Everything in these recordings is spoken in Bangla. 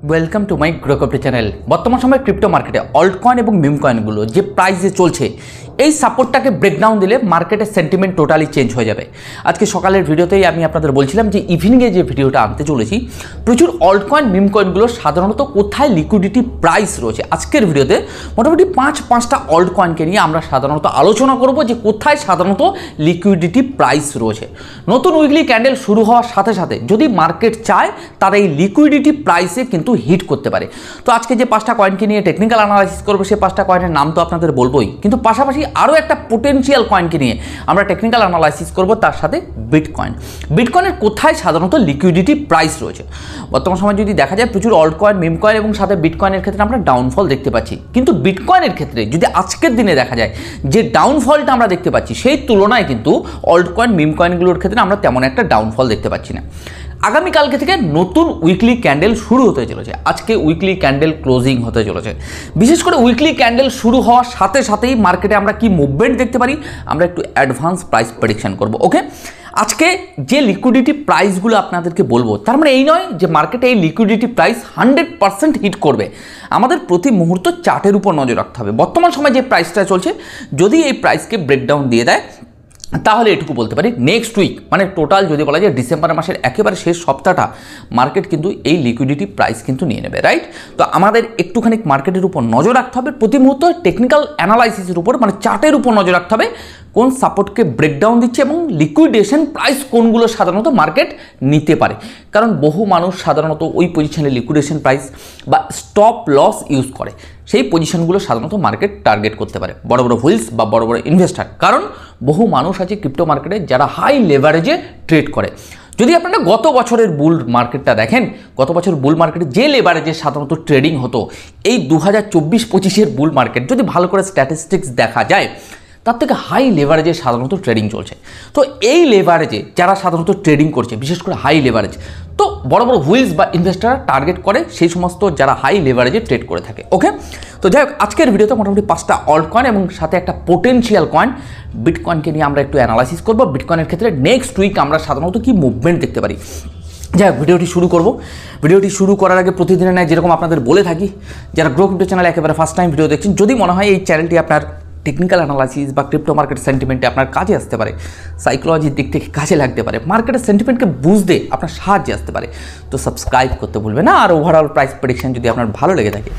ওয়েলকাম টু মাই গ্রোকপ্টি চ্যানেল। বর্তমান সময়ে ক্রিপ্টো মার্কেটে অল্ট কয়েন এবং মিম কয়েনগুলো যে প্রাইসে চলছে, এই সাপোর্টটাকে ব্রেকডাউন দিলে মার্কেটের সেন্টিমেন্ট টোটালি চেঞ্জ হয়ে যাবে। আজকে সকালের ভিডিওতেই আমি আপনাদের বলছিলাম যে ইভিনিংয়ে যে ভিডিওটা আনতে চলেছি, প্রচুর অল্ট কয়েন মিম কয়েনগুলো সাধারণত কোথায় লিকুইডিটি প্রাইস রয়েছে। আজকের ভিডিওতে মোটামুটি পাঁচটা অল্ট কয়েনকে নিয়ে আমরা সাধারণত আলোচনা করব যে কোথায় সাধারণত লিকুইডিটি প্রাইস রয়েছে। নতুন উইকলি ক্যান্ডেল শুরু হওয়ার সাথে সাথে যদি মার্কেট চায় তার এই লিকুইডিটি প্রাইসে কিন্তু হিট করতে পারে। তো আজকে যে পাঁচটা কয়েনকে নিয়ে টেকনিক্যাল অ্যানালাইসিস করবো, সেই পাঁচটা কয়েনের নাম তো আপনাদের বলবোই, কিন্তু পাশাপাশি আরও একটা পোটেনশিয়াল কয়েনকে নিয়ে আমরা টেকনিক্যাল অ্যানালাইসিস করব, তার সাথে বিটকয়েন। বিটকয়েনের কোথায় সাধারণত লিকুইডিটি প্রাইস রয়েছে। বর্তমান সময় যদি দেখা যায় প্রচুর অল্ট কয়েন, মিম কয়েন এবং সাথে বিটকয়েনের ক্ষেত্রে আমরা ডাউনফল দেখতে পাচ্ছি, কিন্তু বিটকয়েনের ক্ষেত্রে যদি আজকের দিনে দেখা যায় যে ডাউনফলটা আমরা দেখতে পাচ্ছি, সেই তুলনায় কিন্তু অল্ট কয়েন, মিম কয়েনগুলোর ক্ষেত্রে আমরা তেমন একটা ডাউনফল দেখতে পাচ্ছি না। আগামীকালকে থেকে নতুন উইকলি ক্যান্ডেল শুরু হতে চলেছে। আজকে উইকলি ক্যান্ডেল ক্লোজিং হতে চলেছে। বিশেষ করে উইকলি ক্যান্ডেল শুরু হওয়ার সাথে সাথেই মার্কেটে আমরা কি মুভমেন্ট দেখতে পারি, আমরা একটু অ্যাডভান্স প্রাইস প্রেডিকশন করব। ওকে, আজকে যে লিকুইডিটি প্রাইসগুলো আপনাদেরকে বলবো, তার মানে এই নয় যে মার্কেটে এই লিকুইডিটি প্রাইস 100% হিট করবে। আমাদের প্রতি মুহূর্ত চার্টের উপর নজর রাখতে হবে। বর্তমান সময় যে প্রাইসটা চলছে, যদি এই প্রাইসকে ব্রেকডাউন দিয়ে দেয়, তাহলে এটুকু বলতে পারি নেক্সট উইক, মানে টোটাল যদি বলা যায় ডিসেম্বর মাসের একেবারে শেষ সপ্তাহটা মার্কেট কিন্তু এই লিকুইডিটি প্রাইস কিন্তু নিয়ে নেবে, রাইট? তো আমাদের একটুখানি মার্কেটের উপর নজর রাখতে হবে, প্রতি মুহূর্ত টেকনিক্যাল অ্যানালাইসিসের উপর, মানে চার্টের উপর নজর রাখতে হবে কোন সাপোর্টকে ব্রেকডাউন দিচ্ছে এবং লিকুইডেশন প্রাইস কোনগুলো সাধারণত মার্কেট নিতে পারে। কারণ বহু মানুষ সাধারণত ওই পজিশনে লিকুইডেশন প্রাইস বা স্টপ লস ইউজ করে, সেই পজিশনগুলো সাধারণত মার্কেট টার্গেট করতে পারে, বড় বড় হুইলস বা বড় বড় ইনভেস্টার। কারণ বহু মানুষ আছে ক্রিপ্টো মার্কেটে যারা হাই লেভারেজে ট্রেড করে। যদি আপনারা গত বছরের বুল মার্কেটটা দেখেন, গত বছর বুল মার্কেটে যে লেভারেজে সাধারণত ট্রেডিং হতো, এই 2024-25-এর বুল মার্কেট যদি ভালো করে স্ট্যাটিস্টিক্স দেখা যায়, তার থেকে হাই লেভারেজে সাধারণত ট্রেডিং চলছে। তো এই লেভারেজে যারা সাধারণত ট্রেডিং করছে, বিশেষ করে হাই লেভারেজ, তো বড় বড় হুইলস বা ইনভেস্টাররা টার্গেট করে সেই সমস্ত যারা হাই লেভারেজে ট্রেড করে থাকে। ওকে, তো যাই হোক, আজকের ভিডিওতে মোটামুটি 5টা অল্ট কয়েন এবং সাথে একটা পোটেনশিয়াল কয়েন বিটকয়েনকে নিয়ে আমরা একটু অ্যানালাইসিস করবো। বিটকয়েনের ক্ষেত্রে নেক্সট উইক আমরা সাধারণত কি মুভমেন্ট দেখতে পারি। যাই হোক, ভিডিওটি শুরু করব। ভিডিওটি শুরু করার আগে প্রতিদিনের ন্যায় যেরকম আপনাদের বলে থাকি, যারা গ্রোকপ্টি চ্যানেলে একেবারে ফার্স্ট টাইম ভিডিও দেখছেন, যদি মনে হয় এই চ্যানেলটি আপনার টেকনিক্যাল অ্যানালাইসিস বা ক্রিপ্টো মার্কেট সেন্টিমেন্টে আপনার কাজে আসতে পারে, সাইকোলজির দিক থেকে কাজে লাগতে পারে, মার্কেটের সেন্টিমেন্টকে বুঝতে আপনার সাহায্যে আসতে পারে, তো সাবস্ক্রাইব করতে ভুলবে না। আর ওভারঅল প্রাইস প্রেডিকশন যদি আপনার ভালো লেগে থাকে,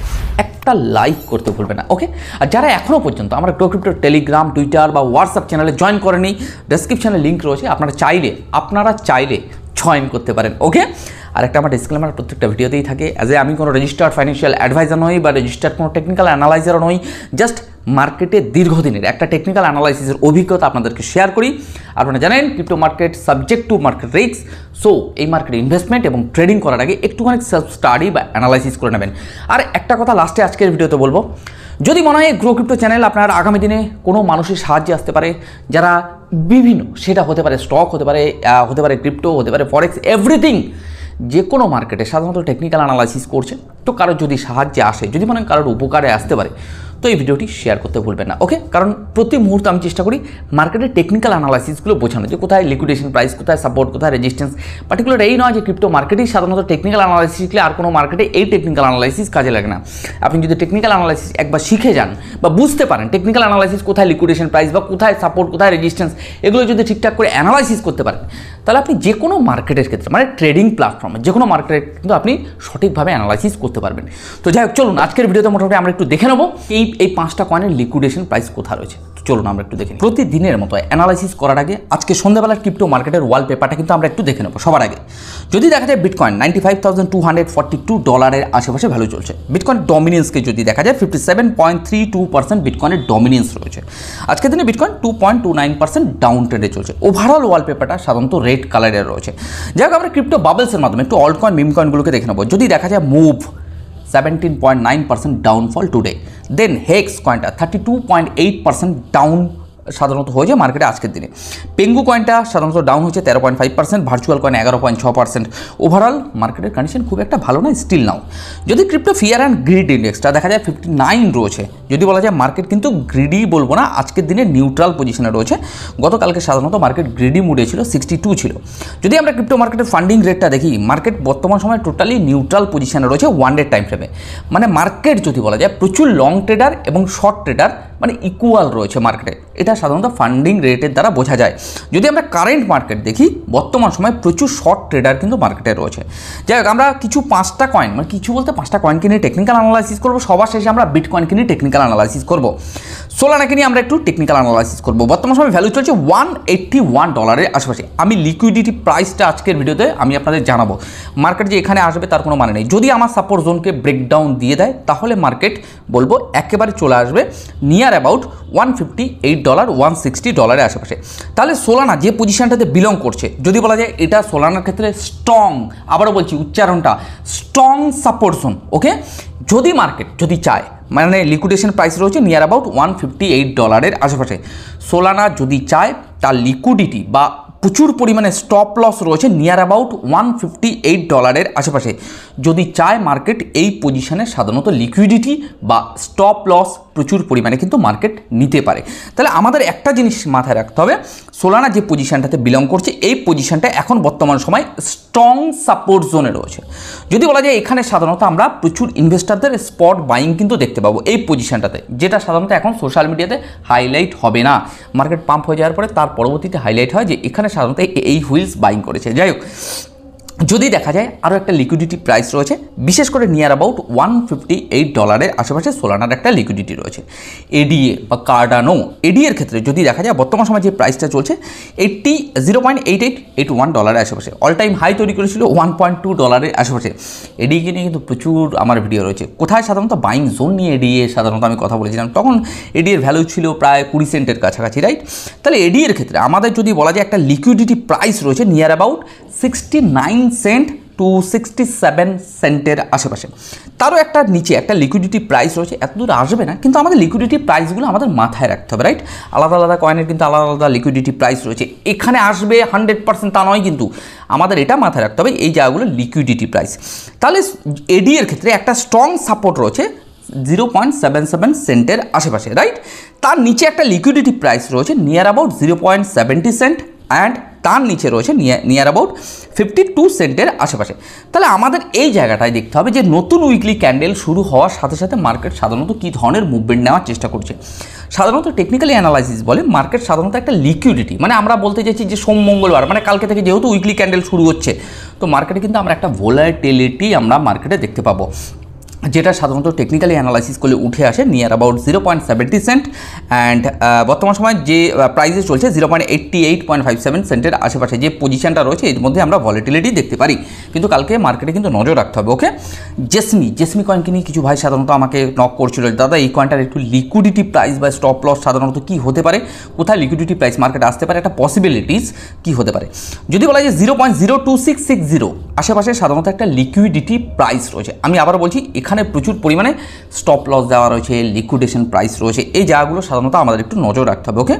একটা লাইক করতে ভুলবে না। ওকে, আর যারা এখনও পর্যন্ত আমরা গ্রোকপ্টির টেলিগ্রাম, টুইটার বা হোয়াটসঅ্যাপ চ্যানেলে জয়েন করেনি, ডেসক্রিপশনে লিঙ্ক রয়েছে, আপনারা চাইলে জয়েন করতে পারেন। ওকে, আর একটা আমার ডিসক্লেমার প্রত্যেকটা ভিডিওতেই থাকে, অ্যাজ এ আমি কোনো রেজিস্টার্ড ফাইন্যান্সিয়াল অ্যাডভাইজার নই বা রেজিস্টার্ড কোনো টেকনিক্যাল অ্যানালাইজারও নই, জাস্ট মার্কেটে দীর্ঘদিনের একটা টেকনিক্যাল অ্যানালাইসিসের অভিজ্ঞতা আপনাদেরকে শেয়ার করি। আপনারা জানেন crypto market subject to market risk, so এই মার্কেটে ইনভেস্টমেন্ট এবং ট্রেডিং করার আগে একটুখানি সেলফ স্টাডি বা অ্যানালাইসিস করে নেবেন। আর একটা কথা লাস্টে আজকের ভিডিওতে বলবো, যদি মনে হয় গ্রো ক্রিপ্টো চ্যানেল আপনার আগামী দিনে কোনো মানুষের সাহায্যে আসতে পারে, যারা বিভিন্ন, সেটা হতে পারে স্টক, হতে পারে ক্রিপ্টো, হতে পারে ফরেক্স, এভরিথিং, যে কোনো মার্কেটে সাধারণত টেকনিক্যাল অ্যানালাইসিস করছে, তো কারোর যদি সাহায্যে আসে, যদি মনে হয় কারোর উপকারে আসতে পারে, তো এই ভিডিওটি শেয়ার করতে ভুলবেন না। ওকে, কারণ প্রতি মুহূর্তে আমি চেষ্টা করি মার্কেটের টেকনিক্যাল অ্যানালাইসিসগুলো বোঝানো, যে কোথায় লিকুইডেশন প্রাইস, কোথায় সাপোর্ট, কোথায় রেজিস্ট্যান্স। পার্টিকুলার এই নয় যে ক্রিপ্টো মার্কেটেই সাধারণত টেকনিক্যাল অ্যানালাইসিস শিখলে আর কোনো মার্কেটে এই টেকনিক্যাল অ্যানালাইসিস কাজে লাগে না। আপনি যদি টেকনিক্যাল অ্যানালাইসিস একবার শিখে যান বা বুঝতে পারেন টেকনিক্যাল অ্যানালাইসিস কোথায় লিকুইডেশন প্রাইস বা কোথায় সাপোর্ট, কোথায় রেজিস্ট্যান্স, এগুলো যদি ঠিকঠাক করে অ্যানালাইসিস করতে পারেন, তাহলে আপনি যে কোনো মার্কেটের ক্ষেত্রে, মানে ট্রেডিং প্ল্যাটফর্মে যে কোনো মার্কেটে কিন্তু আপনি সঠিকভাবে অ্যানালাইসিস করতে পারবেন। তো যাই হোক, চলুন আজকের ভিডিওতে মোটামুটি আমরা একটু দেখে নেবো এই 5টা কয়েনের লিকুইডেশন প্রাইস কোথায় রয়েছে। তো চলুন আমরা একটু দেখে নিই। প্রতিদিনের মতো অ্যানালাইসিস করার আগে আজকে সন্ধ্যাবেলার ক্রিপ্টো মার্কেটের ওয়ালপেপারটা কিন্তু আমরা একটু দেখে নেবো। সবার আগে যদি দেখা যায় বিটকয়েন $95,242 আশেপাশে ভ্যালু চলছে। বিটকয়েন ডমিনেন্সকে যদি দেখা যায় 57.32% বিটকয়েনের ডমিনেন্স রয়েছে। আজকের দিনে বিটকয়েন 2.29% ডাউন ট্রেডে চলছে। ওভারঅল ওয়ালপেপারটা সাধারণত রেড কালারের রয়েছে। যাই হোক, আমরা ক্রিপ্টো বাবলসের মাধ্যমে একটু অল্ট কয়েন, মিম কয়েনগুলোকে দেখে নেবো। যদি দেখা যায় মুভ 17.9% ডাউনফল টুডে, দেন হেক্স কয়েনটা 32.8% ডাউন সাধারণত হয়েছে মার্কেটে আজকের দিনে। পেঙ্গু কয়েনটা সাধারণত ডাউন হচ্ছে 13.5%, ভার্চুয়াল কয়েন 11.6%। ওভারঅল মার্কেটের কন্ডিশন খুব একটা ভালো নয় স্টিল নাও। যদি ক্রিপ্টো ফিয়ার অ্যান্ড গ্রিড ইন্ডেক্সটা দেখা যায় 59 রয়েছে, যদি বলা যায় মার্কেট কিন্তু গ্রিডি বলবো না, আজকের দিনে নিউট্রাল পজিশনে রয়েছে। গতকালকে সাধারণত মার্কেট গ্রিডি মুডে ছিল, 62 ছিল। যদি আমরা ক্রিপ্টো মার্কেটের ফান্ডিং রেটটা দেখি, মার্কেট বর্তমান সময় টোটালি নিউট্রাল পজিশনে রয়েছে 1 ডে টাইম ফ্রেমে। মানে মার্কেট যদি বলা যায় প্রচুর লং ট্রেডার এবং শর্ট ট্রেডার মানে ইকুয়াল রয়েছে মার্কেটে, এটা সাধারণত ফান্ডিং রেটের দ্বারা বোঝা যায়। যদি আমরা কারেন্ট মার্কেট দেখি, বর্তমান সময় প্রচুর শর্ট ট্রেডার কিন্তু মার্কেটে রয়েছে। যাই হোক, আমরা কিছু 5টা কয়েন, মানে কিছু বলতে 5টা কয়েনকে নিয়ে টেকনিক্যাল অ্যানালাইসিস করবো। সবার শেষে আমরা বিটকয়েনকে নিয়ে টেকনিক্যাল অ্যানালাইসিস করবো। সোলানাকে নিয়ে আমরা একটু টেকনিক্যাল অ্যানালাইসিস করবো। বর্তমান সময় ভ্যালু চলছে $181 আশেপাশে। আমি লিকুইডিটি প্রাইসটা আজকের ভিডিওতে আমি আপনাদের জানাবো। মার্কেট যে এখানে আসবে তার কোনো মানে নেই। যদি আমার সাপোর্ট জোনকে ব্রেকডাউন দিয়ে দেয়, তাহলে মার্কেট বলবো একেবারে চলে আসবে নিয়ার অ্যাবাউট $158 $160 আশেপাশে। তাহলে সোলানা যে পজিশনটাতে বিলং করছে, যদি বলা যায় এটা সোলানার ক্ষেত্রে স্ট্রং, আবারও বলছি উচ্চারণটা, স্ট্রং সাপোর্ট জোন। ওকে, যদি মার্কেট যদি চায়, মানে লিকুইডেশন প্রাইস রয়েছে নিয়ার অ্যাবাউট $158 আশেপাশে। সোলানা যদি চায় তার লিকুইডিটি বা প্রচুর পরিমাণে স্টপ লস রয়েছে নিয়ার অ্যাবাউট $158 আশেপাশে। যদি চায় মার্কেট এই পজিশনে সাধারণত লিকুইডিটি বা স্টপ লস প্রচুর পরিমাণে কিন্তু মার্কেট নিতে পারে। তাহলে আমাদের একটা জিনিস মাথায় রাখতে হবে, সোলানা যে পজিশনটাতে বিলং করছে, এই পজিশনটা এখন বর্তমান সময় স্ট্রং সাপোর্ট জোনে রয়েছে। যদি বলা যায় এখানে সাধারণত আমরা প্রচুর ইনভেস্টারদের স্পট বাইং কিন্তু দেখতে পাবো এই পজিশনটাতে, যেটা সাধারণত এখন সোশ্যাল মিডিয়াতে হাইলাইট হবে না। মার্কেট পাম্প হয়ে যাওয়ার পরে তার পরবর্তীতে হাইলাইট হয় যে এখানে সাধারণত এই হুইলস বাইং করেছে। যাই হোক, যদি দেখা যায় আরও একটা লিকুইডিটি প্রাইস রয়েছে, বিশেষ করে নিয়ার অ্যাবাউট $158 আশেপাশে সোলানার একটা লিকুইডিটি রয়েছে। এডিএ বা কার্ডানো, এডিএর ক্ষেত্রে যদি দেখা যায় বর্তমান সময় যে প্রাইসটা চলছে $0.8881 আশেপাশে। অল টাইম হাই তৈরি করেছিল $1.2 আশেপাশে। এডিএকে নিয়ে কিন্তু প্রচুর আমার ভিডিও রয়েছে। কোথায় সাধারণত বাইং জোন নিয়ে এডিএ সাধারণত আমি কথা বলেছিলাম, তখন এডিএর ভ্যালু ছিল প্রায় 20 সেন্টের কাছাকাছি, রাইট? তাহলে এডিএর ক্ষেত্রে আমাদের যদি বলা যায় একটা লিকুইডিটি প্রাইস রয়েছে নিয়ার অ্যাবাউট 69 সেন্ট টু 67 সেন্টের আশেপাশে। তারও একটা নিচে একটা লিকুইডিটি প্রাইস রয়েছে, এত দূর আসবে না, কিন্তু আমাদের লিকুইডিটি প্রাইসগুলো আমাদের মাথায় রাখতে হবে, রাইট? আলাদা আলাদা কয়েনের কিন্তু আলাদা আলাদা লিকুইডিটি প্রাইস রয়েছে। এখানে আসবে 100% তা নয়, কিন্তু আমাদের এটা মাথায় রাখতে হবে এই জায়গাগুলো লিকুইডিটি প্রাইস। তাহলে এডি এর ক্ষেত্রে একটা স্ট্রং সাপোর্ট রয়েছে 0.77 সেন্টের আশেপাশে, রাইট? তার নিচে একটা লিকুইডিটি প্রাইস রয়েছে নিয়ার অ্যাবাউট 0.70 সেন্ট, অ্যান্ড তার নিচে রয়েছে নিয়ার অ্যাবাউট 52 সেন্টের আশেপাশে। তাহলে আমাদের এই জায়গাটায় দেখতে হবে যে নতুন উইকলি ক্যান্ডেল শুরু হওয়ার সাথে সাথে মার্কেট সাধারণত কী ধরনের মুভমেন্ট নেওয়ার চেষ্টা করছে। সাধারণত টেকনিক্যালি অ্যানালাইসিস বলে মার্কেট সাধারণত একটা লিকুইডিটি, মানে আমরা বলতে চাইছি যে সোম মঙ্গলবার মানে কালকে থেকে যেহেতু উইকলি ক্যান্ডেল শুরু হচ্ছে, তো মার্কেটে কিন্তু আমরা একটা ভোলাটিলিটি আমরা মার্কেটে দেখতে পাবো, যেটা সাধারণত টেকনিক্যালি অ্যানালাইসিস করলে উঠে আসে নিয়ার অ্যাবাউট 0.70 সেন্ট, অ্যান্ড বর্তমান সময় যে প্রাইসে চলছে 0.8857 সেন্টের আশেপাশে যে পজিশনটা রয়েছে, এর মধ্যে আমরা ভলিটিলিটি দেখতে পারি। কিন্তু কালকে মার্কেটে কিন্তু নজর রাখতে হবে। ওকে, জেসমি কয়েনকে নিয়ে কিছু ভাই সাধারণত আমাকে নক করছিল, দাদা এই কয়েনটার একটু লিকুইডিটি প্রাইস বা স্টপ লস সাধারণত কী হতে পারে, কোথায় লিকুইডিটি প্রাইস মার্কেট আসতে পারে, একটা পসিবিলিটিস কী হতে পারে। যদি বলা যায় 0.02660 আশেপাশে সাধারণত একটা লিকুইডিটি প্রাইস রয়েছে। আমি আবার বলছি, এখানে প্রচুর পরিমাণে স্টপ লস দেওয়া রয়েছে, লিকুইডেশন প্রাইস রয়েছে, এই জায়গাগুলো সাধারণত আমাদের একটু নজর রাখতে হবে। ওকে,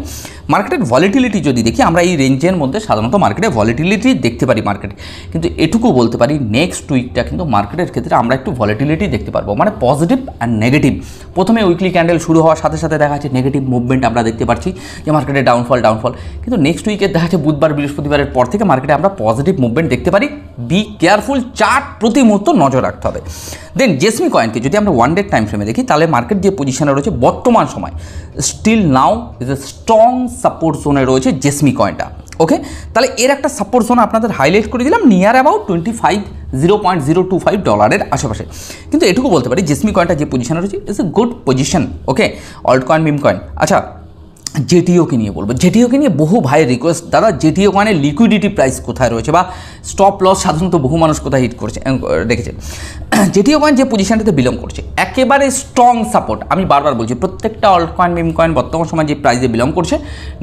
মার্কেটের ভলিটিলিটি যদি দেখি, আমরা এই রেঞ্জের মধ্যে সাধারণত মার্কেটে ভলিটিলিটি দেখতে পারি মার্কেটে, কিন্তু এটুকু বলতে পারি নেক্সট উইকটা কিন্তু মার্কেটের ক্ষেত্রে আমরা একটু ভলিটিলিটি দেখতে পারবো, মানে পজিটিভ অ্যান্ড নেগেটিভ। প্রথমে উইকলি ক্যান্ডেল শুরু হওয়ার সাথে সাথে দেখা যাচ্ছে নেগেটিভ মুভমেন্ট আমরা দেখতে পাচ্ছি, যে মার্কেটে ডাউনফল, কিন্তু নেক্সট উইকে দেখা যাচ্ছে বুধবার বৃহস্পতিবারের পর থেকে মার্কেটে আমরা পজিটিভ মুভমেন্ট দেখতে পারি। বি কেয়ারফুল, চার্ট প্রতি মুহূর্ত নজর রাখতে হবে। দেন জেসমি কয়েনকে যদি আমরা 1 ডে টাইম ফ্রেমে দেখি, তাহলে মার্কেট যে পজিশনে রয়েছে বর্তমান সময় still now is a strong support জোনে রয়েছে জেসমি কয়েনটা। ওকে, তাহলে এর একটা সাপোর্ট জোন আপনাদের হাইলাইট করে দিলাম নিয়ার অ্যাবাউট $0.025 আশেপাশে। কিন্তু এটুকু বলতে পারি জেসমি কয়েনটা যে পজিশনে রয়েছে is a good position. Okay, alt coin, meme coin. আচ্ছা, জেটিওকে নিয়ে বলবো। জেটিওকে নিয়ে বহু ভাইয়ের রিকোয়েস্ট, দাদা জেটিও কয়েনের লিকুইডিটি প্রাইস কোথায় রয়েছে বা স্টপ লস সাধারণত বহু মানুষ কোথায় হিট করছে দেখেছে। জেটিও কয়েন যে পজিশনটাতে বিলং করছে একেবারে স্ট্রং সাপোর্ট, আমি বারবার বলছি প্রত্যেকটা অল্ট কয়েন, মিম কয়েন বর্তমান সময় যে প্রাইসে বিলং করছে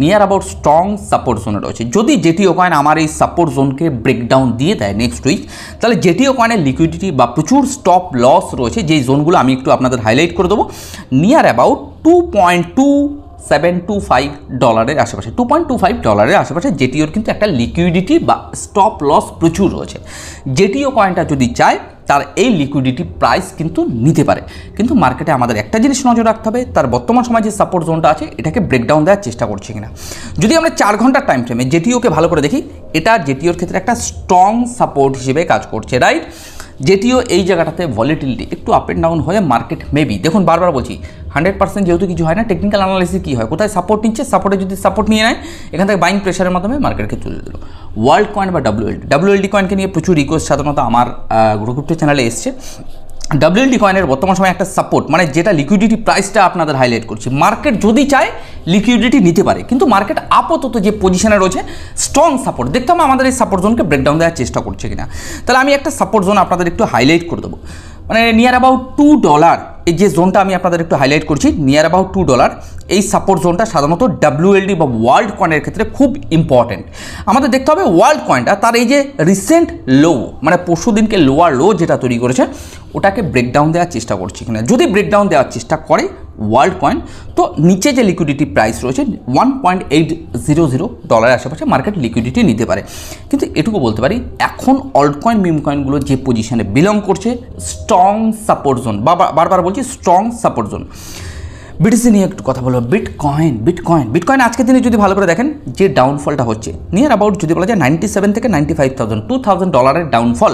নিয়ার অ্যাবাউট স্ট্রং সাপোর্ট জোনে রয়েছে। যদি জেটিও কয়েন আমার এই সাপোর্ট জোনকে ব্রেকডাউন দিয়ে দেয় নেক্সট উইক, তাহলে জেটিও কয়েনের লিকুইডিটি বা প্রচুর স্টপ লস রয়েছে, যেই জোনগুলো আমি একটু আপনাদের হাইলাইট করে দেবো। নিয়ার অ্যাবাউট $2.25 আশেপাশে, $2.25 আশেপাশে জেটিওর কিন্তু একটা লিকুইডিটি বা স্টপ লস প্রচুর রয়েছে। জেটিও কয়েনটা যদি চায় তার এই লিকুইডিটি প্রাইস কিন্তু নিতে পারে, কিন্তু মার্কেটে আমাদের একটা জিনিস নজর রাখতে হবে, তার বর্তমান সময় যে সাপোর্ট জোনটা আছে এটাকে ব্রেকডাউন দেওয়ার চেষ্টা করছে কিনা। যদি আমরা 4 ঘন্টার টাইম ফ্রেমে জেটিওকে ভালো করে দেখি, এটা জেটিওর ক্ষেত্রে একটা স্ট্রং সাপোর্ট হিসেবে কাজ করছে, রাইট। জেটিও এই জায়গাটাতে ভলিটিলিটি একটু আপ অ্যান্ড ডাউন হয়ে মার্কেট মেবি, দেখুন বারবার বলছি 100% যেহেতু কিছু হয় না, টেকনিক্যাল অ্যানালাইসিস কী হয়, কোথায় সাপোর্ট নিচ্ছে, সাপোর্টে যদি সাপোর্ট নিয়ে নেয় এখান থেকে বাইং প্রেশারের মাধ্যমে মার্কেটকে তুলে দিল। ওয়ার্ল্ড কয়েন বা ডাব্লিউএলডি কয়েনকে নিয়ে প্রচুর রিকোয়েস্ট সাধারণত আমার গ্রুপটিভ চ্যানেলে এসছে। ডাব্লিউএলডি কয়েনের বর্তমান সময় একটা সাপোর্ট, মানে যেটা লিকুইডিটি প্রাইসটা আপনাদের হাইলাইট করছি, মার্কেট যদি চায় লিকুইডিটি নিতে পারে, কিন্তু মার্কেট আপাতত যে পজিশনে রয়েছে স্ট্রং সাপোর্ট, দেখতে হবে আমাদের এই সাপোর্ট জোনকে ব্রেকডাউন দেওয়ার চেষ্টা করছে কিনা। তাহলে আমি একটা সাপোর্ট জোন আপনাদের একটু হাইলাইট করে দেবো, মানে নিয়ার অ্যাবাউট $2, এই যে জোনটা আমি আপনাদের একটু হাইলাইট করছি নিয়ার অ্যাবাউট $2, এই সাপোর্ট জোনটা সাধারণত ডাব্লিউএলডি বা ওয়ার্ল্ড কয়েনের ক্ষেত্রে খুব ইম্পর্টেন্ট। আমাদের দেখতে হবে ওয়ার্ল্ড কয়েনটা তার এই যে রিসেন্ট লো, মানে পরশু দিনকে লোয়ার লো যেটা তৈরি করেছে ওটাকে ব্রেকডাউন দেওয়ার চেষ্টা করছে কিনা। যদি ব্রেকডাউন দেওয়ার চেষ্টা করে ওয়ার্ল্ড কয়েন, তো নিচে যে লিকুইডিটি প্রাইস রয়েছে $1.800 আশেপাশে মার্কেট লিকুইডিটি নিতে পারে। কিন্তু এটুকু বলতে পারি এখন অল্ট কয়েন মিম কয়েনগুলো যে পজিশনে বিলং করছে স্ট্রং সাপোর্ট জোন, বারবার বলছি স্ট্রং সাপোর্ট জোন। বিটিসি নিয়ে একটু কথা বলবো, বিটকয়েন আজকের দিনে যদি ভালো করে দেখেন যে ডাউনফলটা হচ্ছে নিয়ার অ্যাবাউট যদি বলা যায় 97 থেকে 95,000 $2,000 ডাউনফল,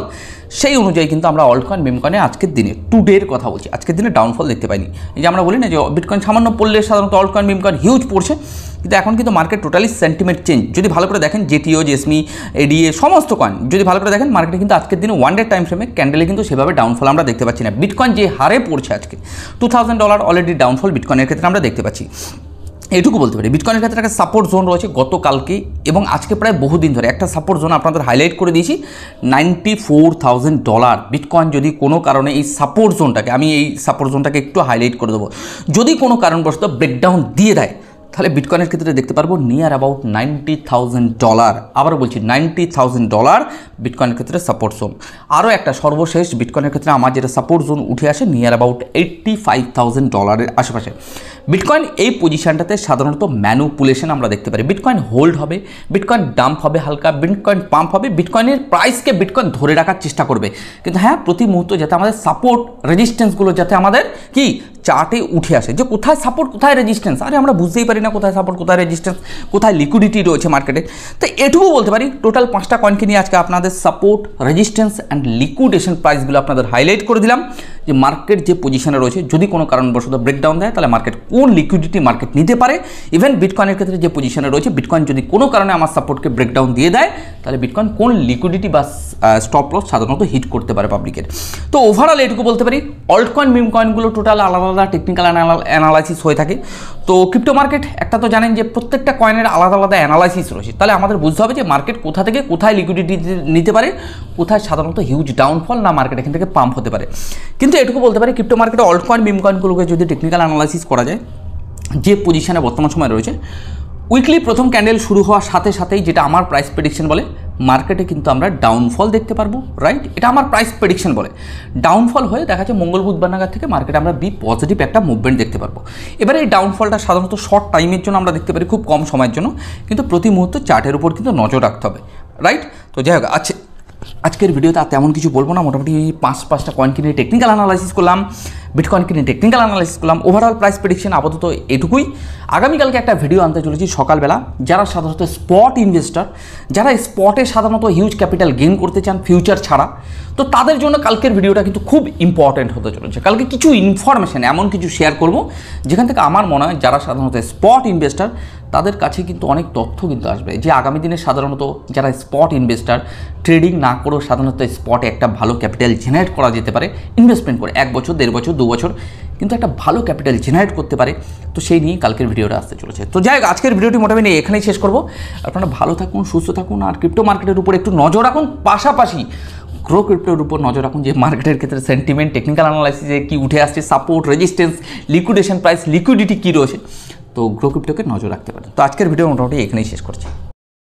সেই অনুযায়ী কিন্তু আমরা অল্ট কয়েন মিম কয়েনে আজকের দিনে টুডের কথা বলছি, আজকের দিনে ডাউনফল দেখতে পাইনি। এই যে আমরা বলি না যে বিটকয়েন সামান্য পড়লে সাধারণত alt coin meme coin huge পড়ছে, কিন্তু এখন কিন্তু মার্কেট টোটালি সেন্টিমেন্ট চেঞ্জ। যদি ভালো করে দেখেন জেটিও, জেসমি, এডিএ সমস্ত কয়েন যদি ভালো করে দেখেন মার্কেটে কিন্তু আজকের দিনে 1 ডে টাইম ফ্রেমে ক্যান্ডেলে কিন্তু সেভাবে ডাউনফল আমরা দেখতে পাচ্ছি না। বিটকয়েন যে হারে পড়ছে আজকে $2,000 অলরেডি ডাউনফল বিটকয়েনের ক্ষেত্রে আমরা দেখতে পাচ্ছি। এইটুকু বলতে পারি বিটকয়েনের ক্ষেত্রে একটা সাপোর্ট জোন রয়েছে গতকালকে এবং আজকে প্রায় বহুদিন ধরে একটা সাপোর্ট জোন আপনাদের হাইলাইট করে দিয়েছি $94,000। বিটকয়েন যদি কোনো কারণে এই সাপোর্ট জোনটাকে, আমি এই সাপোর্ট জোনটাকে একটু হাইলাইট করে দেবো, যদি কোনো কারণবশত ব্রেকডাউন দিয়ে দেয় তাহলে বিটকয়েনের ক্ষেত্রে দেখতে পারবো নিয়ার অ্যাবাউট $90,000। আবারও বলছি $90,000 বিটকয়েনের ক্ষেত্রে সাপোর্ট জোন। আরও একটা সর্বশেষ বিটকয়েনের ক্ষেত্রে আমার যেটা সাপোর্ট জোন উঠে আসে নিয়ার অ্যাবাউট $85,000 আশেপাশে। বিটকয়েন এই পজিশনটাতে সাধারণত ম্যানুপুলেশন আমরা দেখতে পারি, বিটকয়েন হোল্ড হবে, বিটকয়েন ডাম্প হবে, হালকা বিটকয়েন পাম্প হবে, বিটকয়েনের প্রাইসকে বিটকয়েন ধরে রাখার চেষ্টা করবে। কিন্তু হ্যাঁ প্রতি মুহূর্তে যাতে আমাদের সাপোর্ট রেজিস্ট্যান্সগুলো যাতে আমাদের কি চার্টে উঠে আসে, যে কোথায় সাপোর্ট কোথায় রেজিস্ট্যান্স, আরে আমরা বুঝতেই পারি না কোথায় সাপোর্ট কোথায় রেজিস্ট্যান্স কোথায় লিকুইডিটি রয়েছে মার্কেটে। তো এটুকু বলতে পারি টোটাল 5টা কয়েনকে নিয়ে আজকে আপনাদের সাপোর্ট, রেজিস্ট্যান্স অ্যান্ড লিকুইডেশন প্রাইসগুলো আপনাদের হাইলাইট করে দিলাম, যে মার্কেট যে পজিশনে রয়েছে যদি কোনো কারণবশত ব্রেকডাউন দেয় তাহলে মার্কেট কোন লিকুইডিটি মার্কেট নিতে পারে। ইভেন বিটকয়েনের ক্ষেত্রে যে পজিশনে রয়েছে বিটকয়েন যদি কোনো কারণে আমার সাপোর্টকে ব্রেকডাউন দিয়ে দেয় তাহলে বিটকয়েন কোন লিকুইডিটি বা স্টপ লস সাধারণত হিট করতে পারে পাবলিকের। তো ওভারঅল এটুকু বলতে পারি অল্ট কয়েন মিম কয়েনগুলো টোটাল আলাদা আলাদা টেকনিক্যাল অ্যানালাইসিস হয়ে থাকে। তো ক্রিপ্টো মার্কেট একটা তো জানেন যে প্রত্যেকটা কয়েনের আলাদা আলাদা অ্যানালাইসিস রয়েছে, তাহলে আমাদের বুঝতে হবে যে মার্কেট কোথা থেকে কোথায় লিকুইডিটি নিতে পারে, কোথায় সাধারণত হিউজ ডাউনফল না মার্কেট এখান থেকে পাম্প হতে পারে। কিন্তু এটুকু বলতে পারি ক্রিপ্টো মার্কেটে অল্ট কয়েন মিম কয়েনগুলোকে যদি টেকনিক্যাল অ্যানালাইসিস করা যায় যে পজিশনে বর্তমান সময় রয়েছে, উইকলি প্রথম ক্যান্ডেল শুরু হওয়ার সাথে সাথেই যেটা আমার প্রাইস প্রেডিকশন বলে মার্কেটে কিন্তু আমরা ডাউনফল দেখতে পারবো, রাইট। এটা আমার প্রাইস প্রেডিকশন বলে ডাউনফল হয়ে দেখা যাচ্ছে মঙ্গল বুধবার নাগাদ থেকে মার্কেটে আমরা বি পজিটিভ একটা মুভমেন্ট দেখতে পারবো। এবারে এই ডাউনফলটা সাধারণত শর্ট টাইমের জন্য আমরা দেখতে পারি, খুব কম সময়ের জন্য, কিন্তু প্রতি মুহূর্তে চার্টের উপর কিন্তু নজর রাখতে হবে, রাইট। তো যাই হোক আজকের ভিডিওতে আর তেমন কিছু বলবো না, মোটামুটি 5টা কয়েন কিনে টেকনিক্যাল অ্যানালাইসিস করলাম, বিটকয়েন কিনে টেকনিক্যাল অ্যানালাইসিস করলাম, ওভারঅল প্রাইস প্রেডিকশন আপাতত এটুকুই। আগামীকালকে একটা ভিডিও আনতে চলেছি সকালবেলা, যারা সাধারণত স্পট ইনভেস্টর, যারা স্পটে সাধারণত হিউজ ক্যাপিটাল গেইন করতে চান ফিউচার ছাড়া, তো তাদের জন্য কালকের ভিডিওটা কিন্তু খুব ইম্পর্টেন্ট হতে চলেছে। কালকে কিছু ইনফরমেশান এমন কিছু শেয়ার করব যেখান থেকে আমার মনে হয় যারা সাধারণত স্পট ইনভেস্টর তাদের কাছে কিন্তু অনেক তথ্য কিন্তু আসবে, যে আগামী দিনে সাধারণত যারা স্পট ইনভেস্টর ট্রেডিং না করেও সাধারণত স্পটে একটা ভালো ক্যাপিটাল জেনারেট করা যেতে পারে ইনভেস্টমেন্ট করে 1 বছর 1.5 বছর 2 বছর, কিন্তু একটা ভালো ক্যাপিটাল জেনারেট করতে পারে। তো সেই নিয়ে কালকের ভিডিওটা আসতে চলেছে। তো যাই হোক আজকের ভিডিওটি মোটামুটি এখানেই শেষ করবো। আপনারা ভালো থাকুন, সুস্থ থাকুন, আর ক্রিপ্টো মার্কেটের উপর একটু নজর রাখুন, পাশাপাশি গ্রো ক্রিপ্টোর উপর নজর রাখুন, যে মার্কেটের ক্ষেত্রে সেন্টিমেন্ট টেকনিক্যাল অ্যানালাইসিসে কী উঠে আসছে, support resistance liquidation price liquidity কী রয়েছে, তো গ্রো ক্রিপ্টোকে নজর রাখতে পারেন। তো আজকের ভিডিও মোটামুটি এখানেই শেষ করছি।